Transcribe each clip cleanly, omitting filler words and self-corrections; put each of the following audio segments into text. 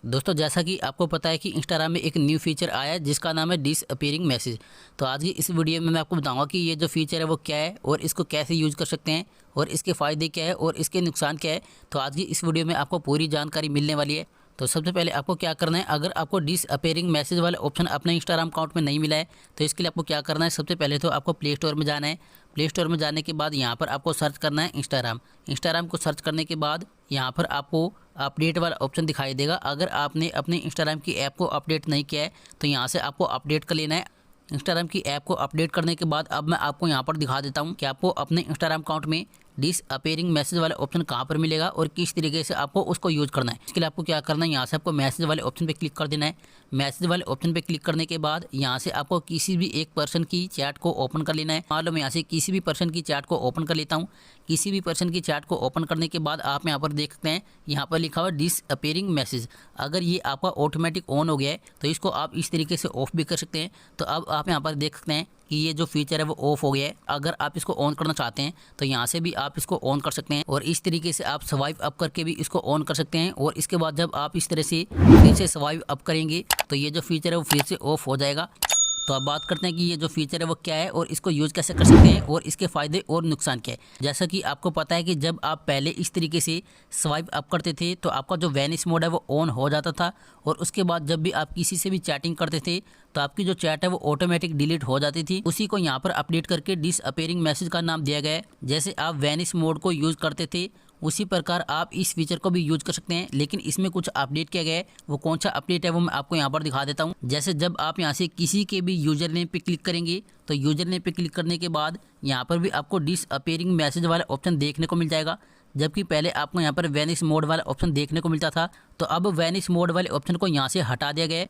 दोस्तों जैसा कि आपको पता है कि इंस्टाग्राम में एक न्यू फीचर आया है जिसका नाम है डिसअपीयरिंग मैसेज। तो आज की इस वीडियो में मैं आपको बताऊंगा कि ये जो फीचर है वो क्या है और इसको कैसे यूज़ कर सकते हैं और इसके फ़ायदे क्या है और इसके नुकसान क्या है। तो आज की इस वीडियो में आपको पूरी जानकारी मिलने वाली है। तो सबसे पहले आपको क्या करना है, अगर आपको डिसअपीयरिंग मैसेज वाला ऑप्शन अपने इंस्टाग्राम अकाउंट में नहीं मिला है तो इसके लिए आपको क्या करना है, सबसे पहले तो आपको प्ले स्टोर में जाना है। प्ले स्टोर में जाने के बाद यहाँ पर आपको सर्च करना है इंस्टाग्राम को सर्च करने के बाद यहाँ पर आपको अपडेट वाला ऑप्शन दिखाई देगा। अगर आपने अपने इंस्टाग्राम की ऐप को अपडेट नहीं किया है तो यहाँ से आपको अपडेट कर लेना है। इंस्टाग्राम की ऐप को अपडेट करने के बाद अब मैं आपको यहाँ पर दिखा देता हूँ कि आपको अपने इंस्टाग्राम अकाउंट में डिसअपीयरिंग मैसेज वाला ऑप्शन कहाँ पर मिलेगा और किस तरीके से आपको उसको यूज़ करना है। इसके लिए आपको क्या करना है, यहाँ से आपको मैसेज वाले ऑप्शन पे क्लिक कर देना है। मैसेज वाले ऑप्शन पे क्लिक करने के बाद यहाँ से आपको किसी भी एक पर्सन की चैट को ओपन कर लेना है। मान लो मैं यहाँ से किसी भी पर्सन की चैट को ओपन कर लेता हूँ। किसी भी पर्सन की चैट को ओपन करने के बाद आप यहाँ पर देख सकते हैं, यहाँ पर लिखा हुआ डिसअपीयरिंग मैसेज। अगर ये आपका ऑटोमेटिक ऑन हो गया है तो इसको आप इस तरीके से ऑफ भी कर सकते हैं। तो अब आप यहाँ पर देख सकते हैं कि ये जो फीचर है वो ऑफ हो गया है। अगर आप इसको ऑन करना चाहते हैं तो यहाँ से भी आप इसको ऑन कर सकते हैं और इस तरीके से आप स्वाइप अप करके भी इसको ऑन कर सकते हैं। और इसके बाद जब आप इस तरह से फिर से स्वाइप अप करेंगे तो ये जो फीचर है वो फिर से ऑफ हो जाएगा। तो अब बात करते हैं कि ये जो फीचर है वो क्या है और इसको यूज़ कैसे कर सकते हैं और इसके फ़ायदे और नुकसान क्या है। जैसा कि आपको पता है कि जब आप पहले इस तरीके से स्वाइप अप करते थे तो आपका जो वैनिश मोड है वो ऑन हो जाता था और उसके बाद जब भी आप किसी से भी चैटिंग करते थे तो आपकी जो चैट है वो ऑटोमेटिक डिलीट हो जाती थी। उसी को यहाँ पर अपडेट करके डिसअपीयरिंग मैसेज का नाम दिया गया है। जैसे आप वैनिश मोड को यूज़ करते थे उसी प्रकार आप इस फीचर को भी यूज कर सकते हैं, लेकिन इसमें कुछ अपडेट किया गया है। वो कौन सा अपडेट है वो मैं आपको यहाँ पर दिखा देता हूँ। जैसे जब आप यहाँ से किसी के भी यूजर नेम पे क्लिक करेंगे तो यूजर नेम पे क्लिक करने के बाद यहाँ पर भी आपको डिसअपीयरिंग मैसेज वाला ऑप्शन देखने को मिल जाएगा, जबकि पहले आपको यहाँ पर वैनिश मोड वाला ऑप्शन देखने को मिलता था। तो अब वैनिश मोड वाले ऑप्शन को यहाँ से हटा दिया गया है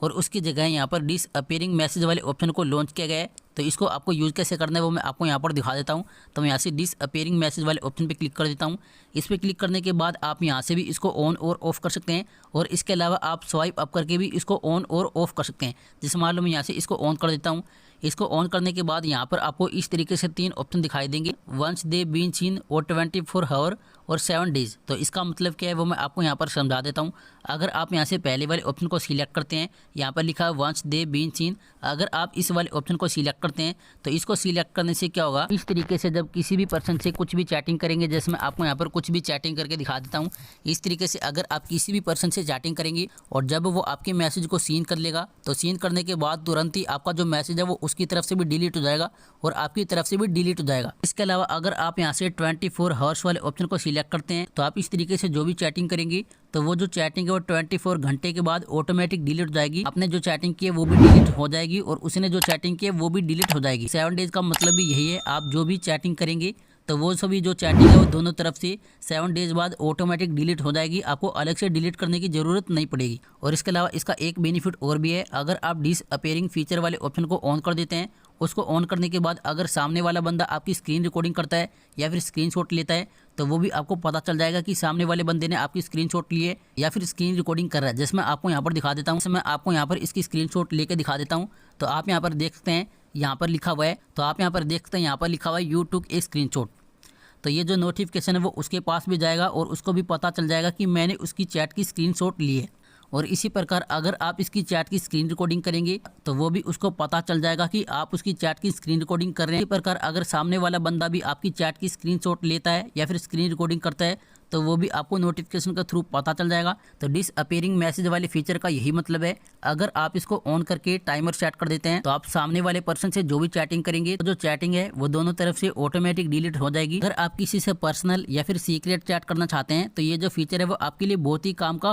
और उसकी जगह यहाँ पर डिसअपीयरिंग मैसेज वाले ऑप्शन को लॉन्च किया गया है। तो इसको आपको यूज़ कैसे करना है वो मैं आपको यहाँ पर दिखा देता हूँ। तो मैं यहाँ से डिसअपीयरिंग मैसेज वाले ऑप्शन पे क्लिक कर देता हूँ। इस पर क्लिक करने के बाद आप यहाँ से भी इसको ऑन और ऑफ कर सकते हैं और इसके अलावा आप स्वाइप अप करके भी इसको ऑन और ऑफ कर सकते हैं। जैसे मान लो मैं यहाँ से इसको ऑन कर देता हूँ। इसको ऑन करने के बाद यहाँ पर आपको इस तरीके से 3 ऑप्शन दिखाई देंगे, वंस दे बीन सीन और 24 आवर और 7 डेज। तो इसका मतलब क्या है वो मैं आपको यहाँ पर समझा देता हूँ। अगर आप यहाँ से पहले वाले ऑप्शन को सिलेक्ट करते हैं, यहाँ पर लिखा है वंस दे बीन सीन, अगर आप इस वाले ऑप्शन को सिलेक्ट करते हैं तो इसको सिलेक्ट करने से क्या होगा, इस तरीके से जब किसी भी पर्सन से कुछ भी चैटिंग करेंगे, जैसे मैं आपको यहाँ पर कुछ भी चैटिंग करके दिखा देता हूँ। इस तरीके से अगर आप किसी भी पर्सन से चैटिंग करेंगे और जब वो आपके मैसेज को सीन कर लेगा तो सीन करने के बाद तुरंत ही आपका जो मैसेज है वो उसकी तरफ से भी डिलीट हो जाएगा और आपकी तरफ से भी डिलीट हो जाएगा। इसके अलावा अगर आप यहाँ से 24 आवर्स वाले ऑप्शन को सिलेक्ट करते हैं तो आप इस तरीके से जो भी चैटिंग करेंगे तो वो जो चैटिंग है वो 24 घंटे के बाद ऑटोमेटिक डिलीट हो जाएगी। आपने जो चैटिंग की है वो भी डिलीट हो जाएगी और उसने जो चैटिंग की है वो भी डिलीट हो जाएगी। 7 डेज का मतलब भी यही है, आप जो भी चैटिंग करेंगे तो वो सभी जो चैटिंग है वो दोनों तरफ से 7 डेज बाद ऑटोमेटिक डिलीट हो जाएगी। आपको अलग से डिलीट करने की ज़रूरत नहीं पड़ेगी। और इसके अलावा इसका एक बेनिफिट और भी है, अगर आप डिसअपीयरिंग फीचर वाले ऑप्शन को ऑन कर देते हैं, उसको ऑन करने के बाद अगर सामने वाला बंदा आपकी स्क्रीन रिकॉर्डिंग करता है या फिर स्क्रीनशॉट लेता है तो वो भी आपको पता चल जाएगा कि सामने वाले बंदे ने आपकी स्क्रीनशॉट ली है या फिर स्क्रीन रिकॉर्डिंग कर रहा है। जैसे मैं आपको यहाँ पर दिखा देता हूँ, मैं आपको यहाँ पर इसकी स्क्रीनशॉट लेके दिखा देता हूँ। तो आप यहाँ पर देख सकते हैं, यहाँ पर लिखा हुआ है, तो आप यहाँ पर देख सकते हैं, यहाँ पर लिखा हुआ है यू टुक ए स्क्रीनशॉट। तो ये जो नोटिफिकेशन है वो उसके पास भी जाएगा और उसको भी पता चल जाएगा कि मैंने उसकी चैट की स्क्रीनशॉट ली है। और इसी प्रकार अगर आप इसकी चैट की स्क्रीन रिकॉर्डिंग करेंगे तो वो भी उसको पता चल जाएगा कि आप उसकी चैट की स्क्रीन रिकॉर्डिंग कर रहे हैं। इसी प्रकार अगर सामने वाला बंदा भी आपकी चैट की स्क्रीनशॉट लेता है या फिर स्क्रीन रिकॉर्डिंग करता है तो वो भी आपको नोटिफिकेशन के थ्रू पता चल जाएगा। तो डिसअपीयरिंग मैसेज वाले फीचर का यही मतलब है। अगर आप इसको ऑन करके टाइमर सेट कर देते हैं तो आप सामने वाले पर्सन से जो भी चैटिंग करेंगे तो जो चैटिंग है वो दोनों तरफ से ऑटोमेटिक डिलीट हो जाएगी। अगर आप किसी से पर्सनल या फिर सीक्रेट चैट करना चाहते हैं तो ये जो फीचर है वो आपके लिए बहुत ही काम का